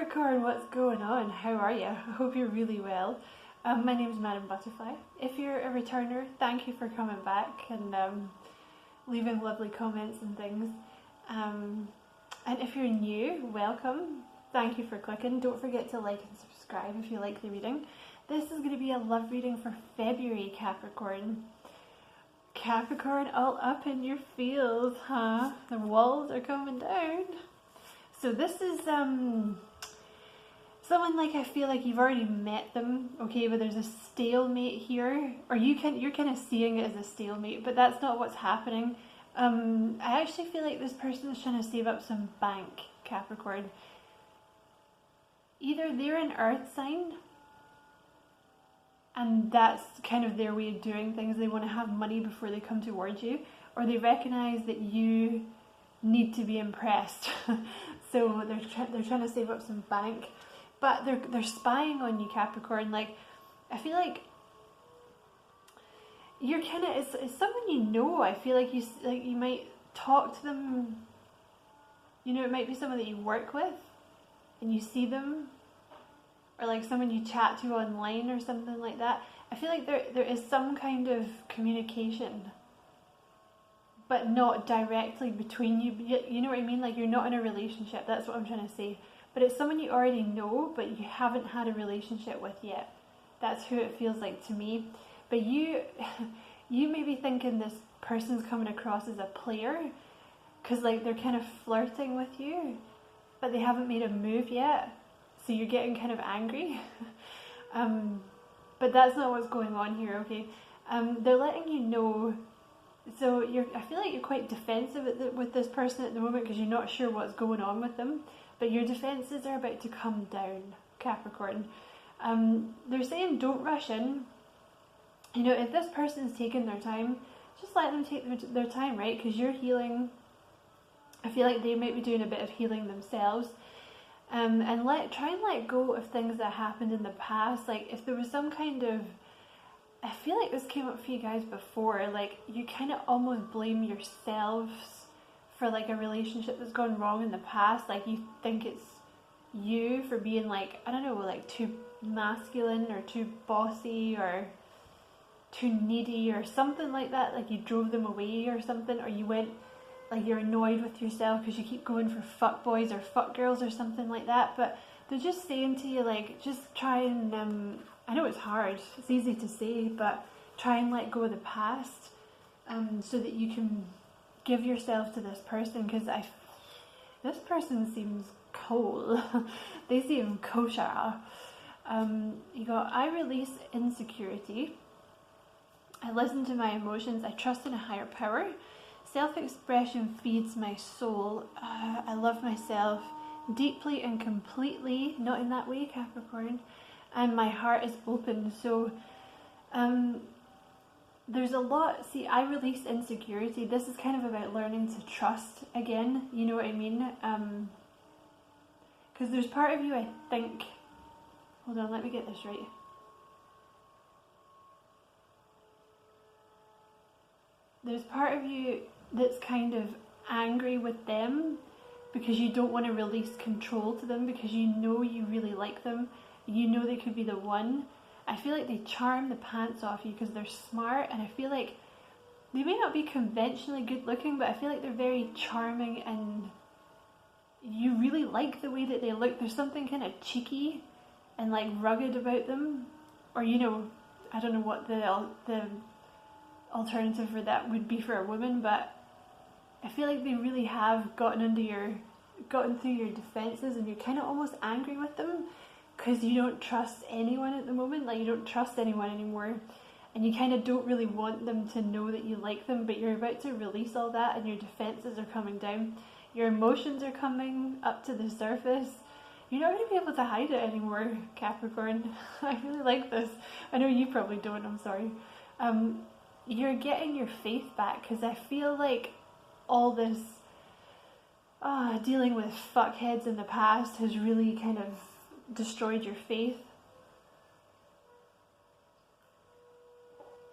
Capricorn, what's going on? How are you? I hope you're really well. My name is Madam Butterfly. If you're a returner, thank you for coming back and leaving lovely comments and things. And if you're new, welcome. Thank you for clicking. Don't forget to like and subscribe if you like the reading. This is going to be a love reading for February, Capricorn. Capricorn, all up in your feels, huh? The walls are coming down. So this is someone, like, I feel like you've already met them, okay, but there's a stalemate here, or you're kind of seeing it as a stalemate, but that's not what's happening. I actually feel like this person is trying to save up some bank, Capricorn. Either they're an earth sign, and that's kind of their way of doing things. They want to have money before they come towards you, or they recognize that you need to be impressed. So they're trying to save up some bank, but they're spying on you, Capricorn. Like, I feel like you're kind of, it's someone you know. I feel like you might talk to them. You know, it might be someone that you work with, and you see them, or like someone you chat to online or something like that. I feel like there is some kind of communication, but not directly between you. You know what I mean? Like, you're not in a relationship. That's what I'm trying to say. But it's someone you already know, but you haven't had a relationship with yet. That's who it feels like to me. But you may be thinking this person's coming across as a player, because like they're kind of flirting with you, but they haven't made a move yet. So you're getting kind of angry. But that's not what's going on here, okay? They're letting you know. So I feel like you're quite defensive with this person at the moment, because you're not sure what's going on with them. But your defenses are about to come down, Capricorn. They're saying don't rush in. You know, if this person's taking their time, just let them take their time, right? Because you're healing. I feel like they might be doing a bit of healing themselves. And try and let go of things that happened in the past. Like, if there was some kind of, I feel like this came up for you guys before, like you kind of almost blame yourselves for like a relationship that's gone wrong in the past. Like, you think it's you for being like, I don't know, like too masculine or too bossy or too needy or something like that. Like, you drove them away or something, or you went, like, you're annoyed with yourself because you keep going for fuck boys or fuck girls or something like that. But they're just saying to you, like, just try and, I know it's hard, it's easy to say, but try and let go of the past, so that you can give yourself to this person, because this person seems cool. They seem kosher. You got, I release insecurity. I listen to my emotions. I trust in a higher power. Self-expression feeds my soul. I love myself deeply and completely, not in that way, Capricorn, and my heart is open. So there's a lot. See, I release insecurity. This is kind of about learning to trust again, you know what I mean? Because there's part of you, I think, hold on, let me get this right. There's part of you that's kind of angry with them because you don't want to release control to them, because you know you really like them. You know they could be the one. I feel like they charm the pants off you because they're smart, and I feel like they may not be conventionally good looking, but I feel like they're very charming and you really like the way that they look. There's something kind of cheeky and like rugged about them, or, you know, I don't know what the alternative for that would be for a woman, but I feel like they really have gotten through your defenses, and you're kind of almost angry with them because you don't trust anyone at the moment. Like, you don't trust anyone anymore, and you kind of don't really want them to know that you like them, but you're about to release all that, and your defenses are coming down. Your emotions are coming up to the surface. You're not going to be able to hide it anymore, Capricorn. I really like this. I know you probably don't, I'm sorry. You're getting your faith back, because I feel like all this dealing with fuckheads in the past has really kind of destroyed your faith.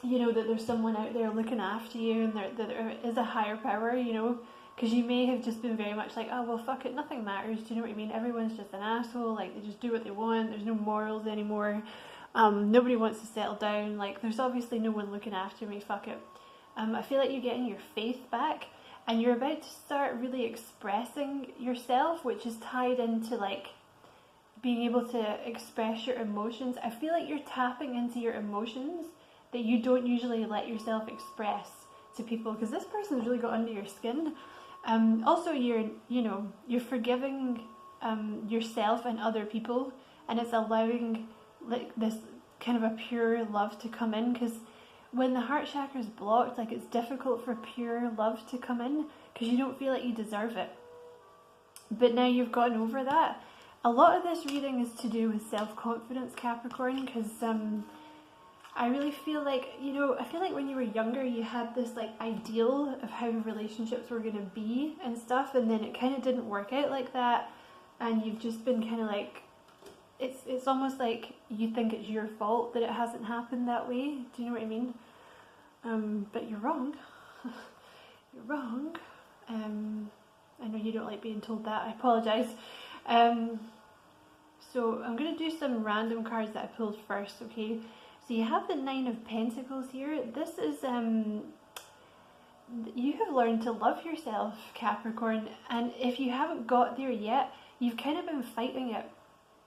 You know, that there's someone out there looking after you, and that there is a higher power, you know, Because you may have just been very much like, oh, well, fuck it, nothing matters. Do you know what I mean? Everyone's just an asshole. Like, they just do what they want. There's no morals anymore. Nobody wants to settle down. Like, there's obviously no one looking after me. Fuck it. I feel like you're getting your faith back. And you're about to start really expressing yourself, which is tied into, like, being able to express your emotions. I feel like you're tapping into your emotions that you don't usually let yourself express to people. Because this person's really got under your skin. Also, you're forgiving yourself and other people, and it's allowing like this kind of a pure love to come in. Because when the heart chakra is blocked, like, it's difficult for pure love to come in because you don't feel like you deserve it. But now you've gotten over that. A lot of this reading is to do with self-confidence, Capricorn, because I really feel like, I feel like when you were younger, you had this, like, ideal of how relationships were going to be and stuff, and then it kind of didn't work out like that, and you've just been kind of like, it's almost like you think it's your fault that it hasn't happened that way. Do you know what I mean? But you're wrong. You're wrong. I know you don't like being told that. I apologise. So I'm going to do some random cards that I pulled first, okay? So you have the Nine of Pentacles here. This is, you have learned to love yourself, Capricorn. And if you haven't got there yet, you've kind of been fighting it.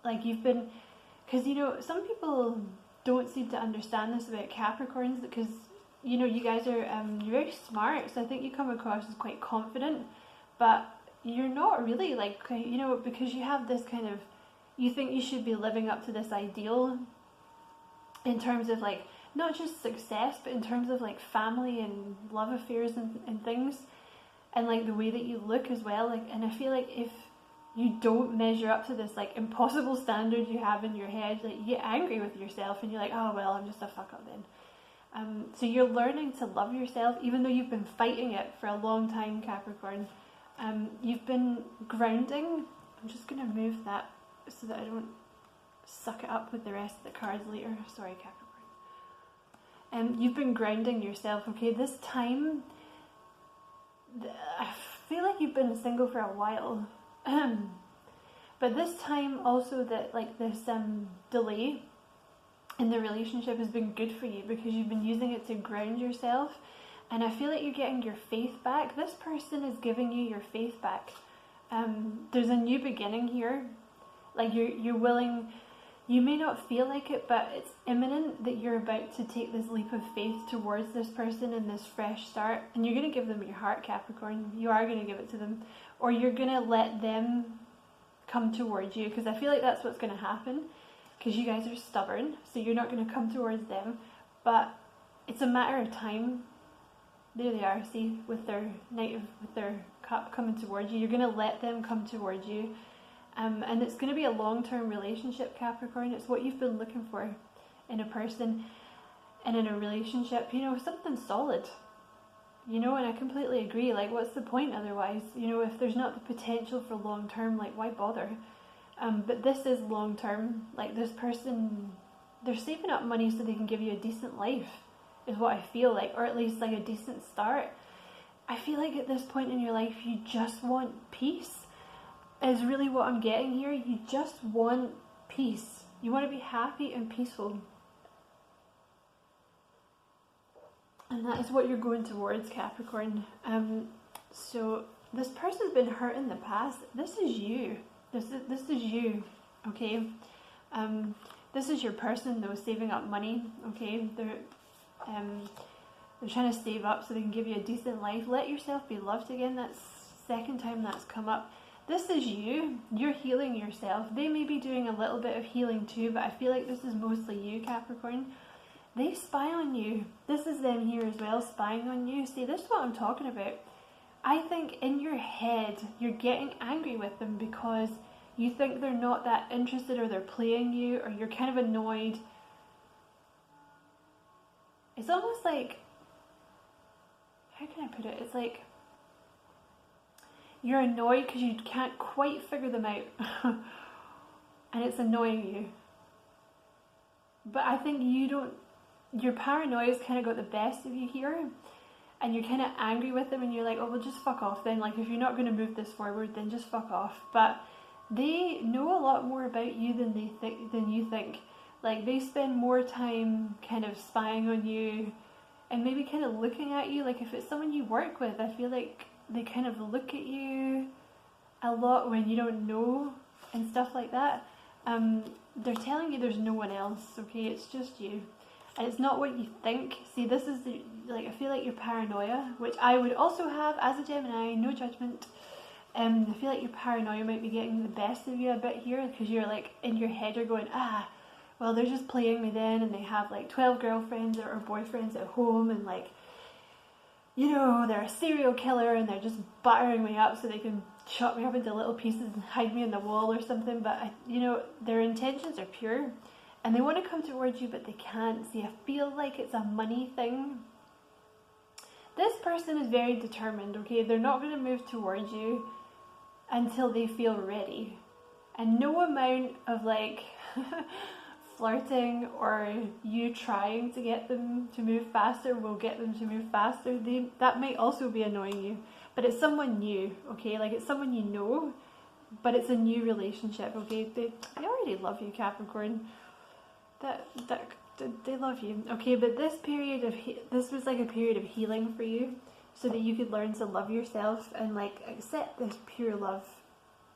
Like, you've been, because, some people don't seem to understand this about Capricorns, because, you guys are, you're very smart. So I think you come across as quite confident, but you're not really, like, because you have this kind of, you think you should be living up to this ideal in terms of, like, not just success, but in terms of, like, family and love affairs and things, and, like, the way that you look as well. Like, and I feel like if you don't measure up to this, like, impossible standard you have in your head, like, you get angry with yourself and you're like, oh, well, I'm just a fuck up then. So you're learning to love yourself, even though you've been fighting it for a long time, Capricorn. You've been grounding. I'm just going to move that so that I don't suck it up with the rest of the cards later. Sorry, Capricorn. You've been grounding yourself, okay? This time, I feel like you've been single for a while. But this time also that, like, this delay in the relationship has been good for you because you've been using it to ground yourself. And I feel like you're getting your faith back. This person is giving you your faith back. There's a new beginning here. Like, you're willing, you may not feel like it, but it's imminent that you're about to take this leap of faith towards this person and this fresh start. And you're going to give them your heart, Capricorn. You are going to give it to them. Or you're going to let them come towards you. Because I feel like that's what's going to happen. Because you guys are stubborn. So you're not going to come towards them. But it's a matter of time. There they are, see, with their with their cup coming towards you. You're going to let them come towards you. And it's going to be a long-term relationship, Capricorn. It's what you've been looking for in a person and in a relationship. Something solid. And I completely agree. Like, what's the point otherwise? If there's not the potential for long-term, like, why bother? But this is long-term. Like, this person, they're saving up money so they can give you a decent life, is what I feel like. Or at least, like, a decent start. I feel like at this point in your life, you just want peace. Is really what I'm getting here. You just want peace. You want to be happy and peaceful. And that is what you're going towards, Capricorn. So this person's been hurt in the past. This is you. This is you. Okay. This is your person though, saving up money. Okay. They're trying to save up so they can give you a decent life. Let yourself be loved again. That's the second time that's come up. This is you. You're healing yourself. They may be doing a little bit of healing too, but I feel like this is mostly you, Capricorn. They spy on you. This is them here as well, spying on you. See, this is what I'm talking about. I think in your head, you're getting angry with them because you think they're not that interested, or they're playing you, or you're kind of annoyed. It's almost like, how can I put it? It's like, you're annoyed because you can't quite figure them out. And it's annoying you. But I think your paranoia's kind of got the best of you here. and you're kind of angry with them, and you're like, oh, well, just fuck off then. Like, if you're not going to move this forward, then just fuck off. But they know a lot more about you than you think. Like, they spend more time kind of spying on you and maybe kind of looking at you. Like, if it's someone you work with, I feel like they kind of look at you a lot when you don't know and stuff like that. They're telling you there's no one else, okay? It's just you. And it's not what you think. See, this is I feel like your paranoia, which I would also have as a Gemini, no judgment. I feel like your paranoia might be getting the best of you a bit here, because you're like, in your head you're going, well, they're just playing me then, and they have like 12 girlfriends or boyfriends at home, and like, you know, they're a serial killer, and they're just battering me up so they can chop me up into little pieces and hide me in the wall or something. But you know, their intentions are pure, and they want to come towards you, but they can't. See, I feel like it's a money thing. This person is very determined, okay? They're not going to move towards you until they feel ready. And no amount of like flirting or you trying to get them to move faster will get them to move faster. That might also be annoying you, but it's someone new, okay? Like, it's someone you know, but it's a new relationship, okay? They already love you, Capricorn. They love you, okay? But this was like a period of healing for you, so that you could learn to love yourself and like accept this pure love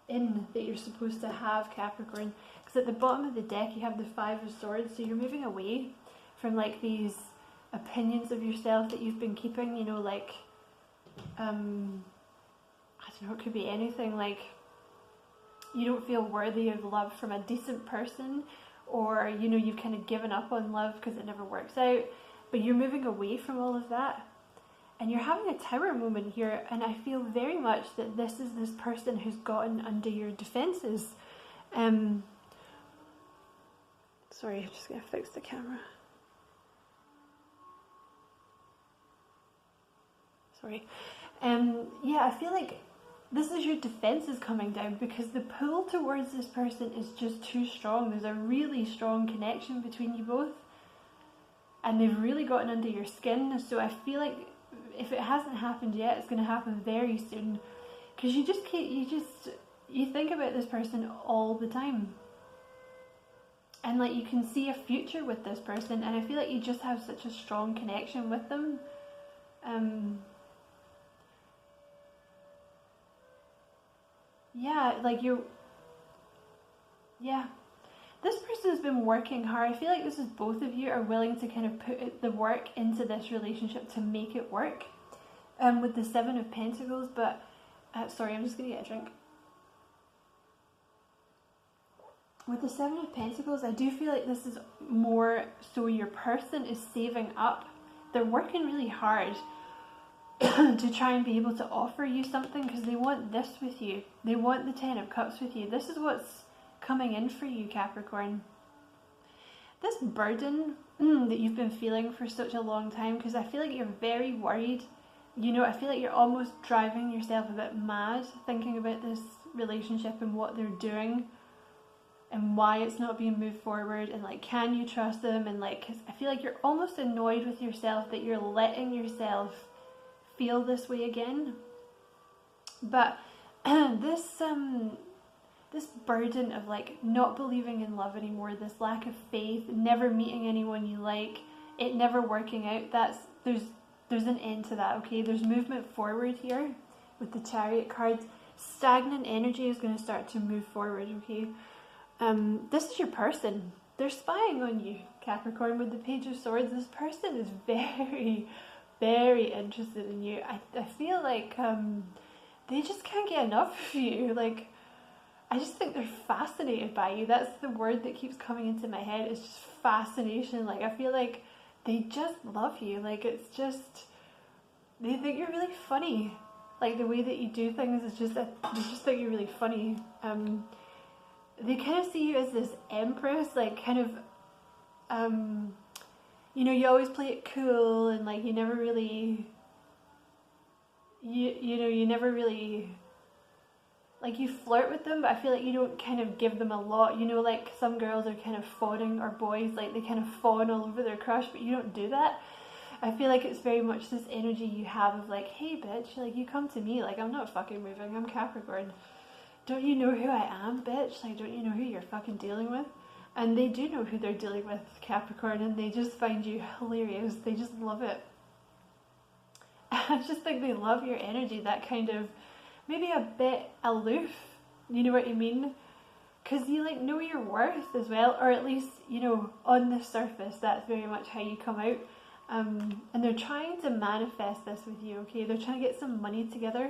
that you're supposed to have, Capricorn. Because at the bottom of the deck you have the Five of Swords, so you're moving away from like these opinions of yourself that you've been keeping, you know, like I don't know, it could be anything, like you don't feel worthy of love from a decent person, or you know, you've kind of given up on love because it never works out, but you're moving away from all of that. And you're having a tower moment here, and I feel very much that this is this person who's gotten under your defenses. Sorry, I'm just going to fix the camera. Sorry. Yeah, I feel like this is your defenses coming down, because the pull towards this person is just too strong. There's a really strong connection between you both, and they've really gotten under your skin. So I feel like if it hasn't happened yet, it's going to happen very soon, because you think about this person all the time, and like you can see a future with this person, and I feel like you just have such a strong connection with them. Yeah, like this person has been working hard. I feel like this is both of you are willing to kind of put the work into this relationship to make it work. With the Seven of Pentacles, but sorry, I'm just gonna get a drink. With the Seven of Pentacles, I do feel like this is more so your person is saving up. They're working really hard to try and be able to offer you something, because they want this with you. They want the Ten of Cups with you. This is what's coming in for you, Capricorn. This burden that you've been feeling for such a long time, because I feel like you're very worried. You know, I feel like you're almost driving yourself a bit mad thinking about this relationship and what they're doing and why it's not being moved forward, and like, can you trust them? And like, 'cause I feel like you're almost annoyed with yourself that you're letting yourself feel this way again. But this burden of like not believing in love anymore, this lack of faith, never meeting anyone you like, it never working out, there's an end to that, okay? There's movement forward here with the Chariot cards. Stagnant energy is going to start to move forward, okay? This is your person. They're spying on you, Capricorn, with the Page of Swords. This person is very, very interested in you. I feel like they just can't get enough of you. Like, I just think they're fascinated by you. That's the word that keeps coming into my head. It's just fascination. Like, I feel like they just love you. Like, it's just, they think you're really funny. Like, the way that you do things is just, they just think you're really funny. They kind of see you as this empress, like, kind of, you know, you always play it cool, and like, you never really, you never really, like, you flirt with them, but I feel like you don't kind of give them a lot. You know, like some girls are kind of fawning, or boys, like they kind of fawn all over their crush, but you don't do that. I feel like it's very much this energy you have of like, hey bitch, like you come to me, like I'm not fucking moving, I'm Capricorn. Don't you know who I am, bitch? Like, don't you know who you're fucking dealing with? And they do know who they're dealing with, Capricorn, and they just find you hilarious. They just love it. I just think they love your energy, that kind of, maybe a bit aloof, you know what I mean? Because you like know your worth as well, or at least, you know, on the surface, that's very much how you come out. And they're trying to manifest this with you, okay? They're trying to get some money together.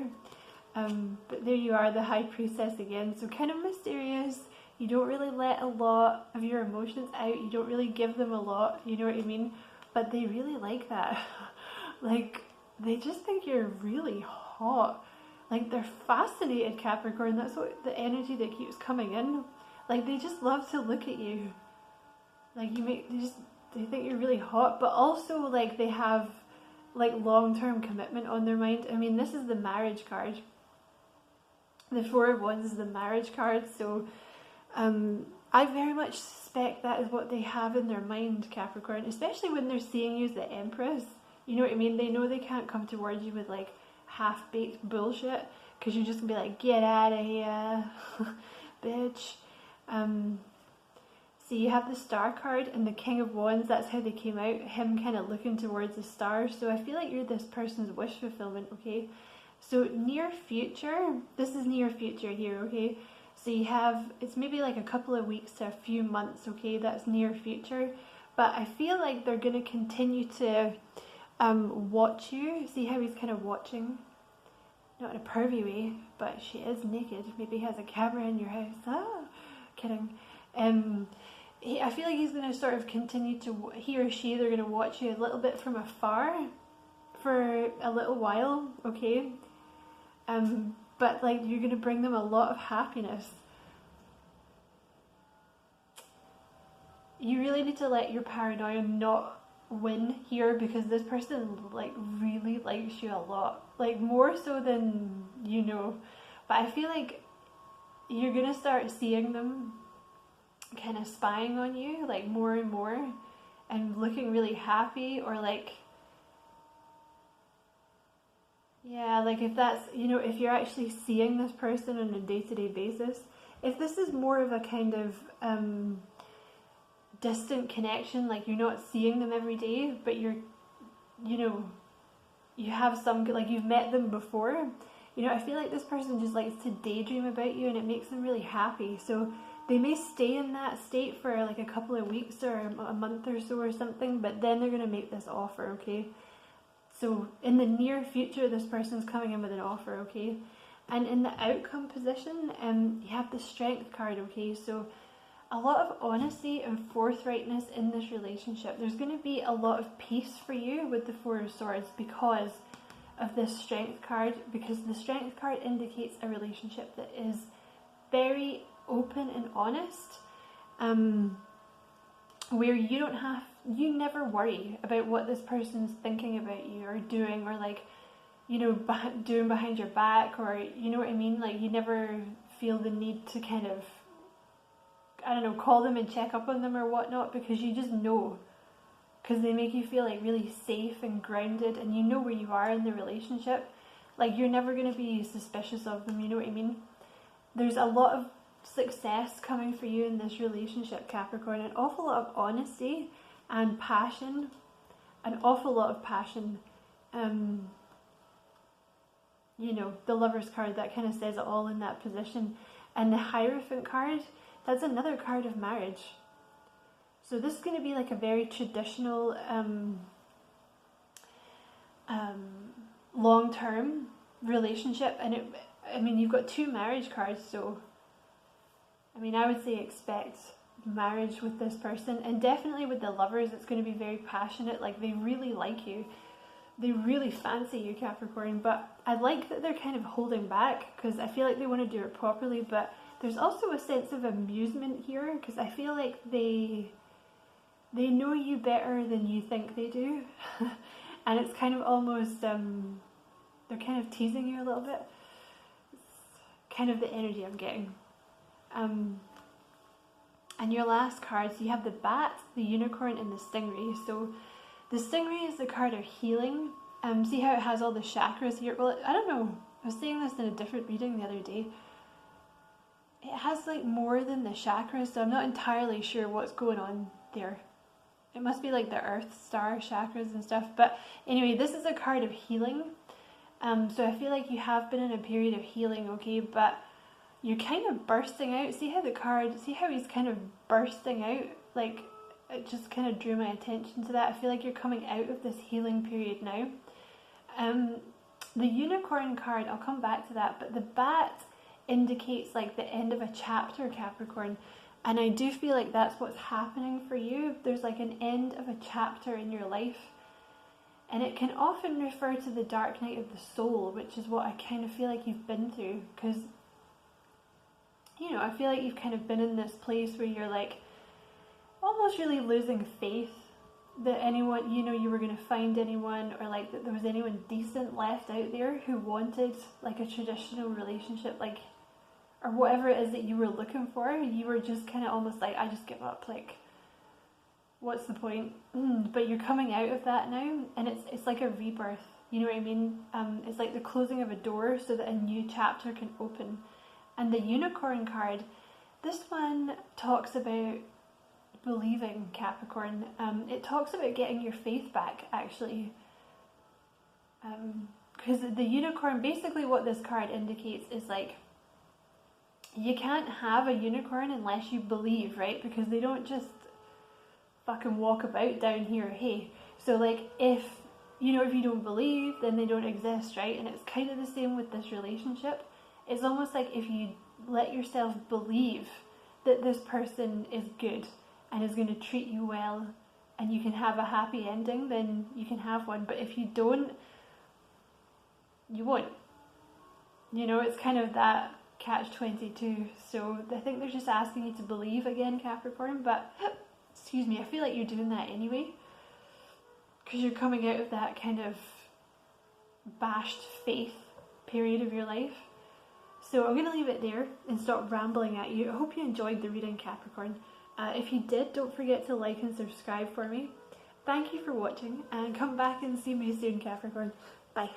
But there you are, the High Priestess again. So kind of mysterious. You don't really let a lot of your emotions out. You don't really give them a lot, you know what I mean? But they really like that. Like, they just think you're really hot. Like, they're fascinated, Capricorn. That's what the energy that keeps coming in. Like, they just love to look at you. Like, they think you're really hot. But also, like, they have, like, long-term commitment on their mind. I mean, this is the marriage card. The Four of Wands is the marriage card. So, I very much suspect that is what they have in their mind, Capricorn. Especially when they're seeing you as the Empress. You know what I mean? They know they can't come towards you with, like, half-baked bullshit, because you're just gonna be like, get out of here, bitch. So you have the Star card and the King of Wands. That's how they came out, him kind of looking towards the stars. So I feel like you're this person's wish fulfillment, okay? So near future, this is near future here, okay? So you have, it's maybe like a couple of weeks to a few months, okay? That's near future. But I feel like they're gonna continue to watch you. See how he's kind of watching? Not in a pervy way, but she is naked. Maybe he has a camera in your house. Ah, kidding. I feel like he's going to sort of continue to, he or she, they're going to watch you a little bit from afar for a little while, okay? But like, you're going to bring them a lot of happiness. You really need to let your paranoia not win here, because this person like really likes you a lot, like more so than you know. But I feel like you're gonna start seeing them kind of spying on you like more and more, and looking really happy, or like, yeah, like if that's, you know, if you're actually seeing this person on a day-to-day basis, if this is more of a kind of distant connection, like you're not seeing them every day, but you're, you know, you have some, like you've met them before, you know, I feel like this person just likes to daydream about you, and it makes them really happy. So they may stay in that state for like a couple of weeks or a month or so or something, but then they're going to make this offer, okay? So in the near future, this person's coming in with an offer, okay? And in the outcome position, you have the Strength card, okay? So a lot of honesty and forthrightness in this relationship. There's going to be a lot of peace for you with the Four of Swords because of this Strength card, because the Strength card indicates a relationship that is very open and honest, where you never worry about what this person's thinking about you or doing, or like, you know, doing behind your back, or you know what I mean, like you never feel the need to kind of, I don't know, call them and check up on them or whatnot, because you just know, because they make you feel like really safe and grounded, and you know where you are in the relationship. Like you're never going to be suspicious of them, you know what I mean? There's a lot of success coming for you in this relationship, Capricorn. An awful lot of honesty and passion, an awful lot of passion. You know, the Lover's card, that kind of says it all in that position. And the Hierophant card, that's another card of marriage. So this is going to be like a very traditional, long-term relationship. And I mean, you've got two marriage cards, so I mean, I would say expect marriage with this person. And definitely with the Lovers, it's going to be very passionate. Like, they really like you. They really fancy you, Capricorn. But I like that they're kind of holding back, because I feel like they want to do it properly. But there's also a sense of amusement here, because I feel like they know you better than you think they do. And it's kind of almost, they're kind of teasing you a little bit. It's kind of the energy I'm getting. And your last cards, you have the Bat, the Unicorn, and the Stingray. So The stingray is the card of healing. See how it has all the chakras here? Well, I don't know. I was saying this in a different reading the other day. It has like more than the chakras, so I'm not entirely sure what's going on there. It must be like the earth star chakras and stuff. But anyway, this is a card of healing. So I feel like you have been in a period of healing, okay, but you're kind of bursting out. See how he's kind of bursting out? Like, it just kind of drew my attention to that. I feel like you're coming out of this healing period now. The unicorn card, I'll come back to that, but the bat indicates like the end of a chapter, Capricorn. And I do feel like that's what's happening for you. There's like an end of a chapter in your life. And it can often refer to the dark night of the soul, which is what I kind of feel like you've been through. Because, you know, I feel like you've kind of been in this place where you're like almost really losing faith that anyone, you know, you were going to find anyone, or like that there was anyone decent left out there who wanted like a traditional relationship, like, or whatever it is that you were looking for. You were just kind of almost like, I just give up, like, what's the point? But you're coming out of that now, and it's like a rebirth, you know what I mean? It's like the closing of a door so that a new chapter can open. And the unicorn card, this one talks about believing, Capricorn. It talks about getting your faith back, actually. Because the unicorn, basically what this card indicates is like, you can't have a unicorn unless you believe, right? Because they don't just fucking walk about down here, hey. So like, if you don't believe, then they don't exist, right? And it's kind of the same with this relationship. It's almost like if you let yourself believe that this person is good and is going to treat you well and you can have a happy ending, then you can have one. But if you don't, you won't. You know, it's kind of that catch-22. So I think they're just asking you to believe again, Capricorn. But excuse me, I feel like you're doing that anyway, because you're coming out of that kind of bashed faith period of your life. So I'm going to leave it there and stop rambling at you. I hope you enjoyed the reading, Capricorn. If you did, don't forget to like and subscribe for me. Thank you for watching, and come back and see me soon, Capricorn. Bye.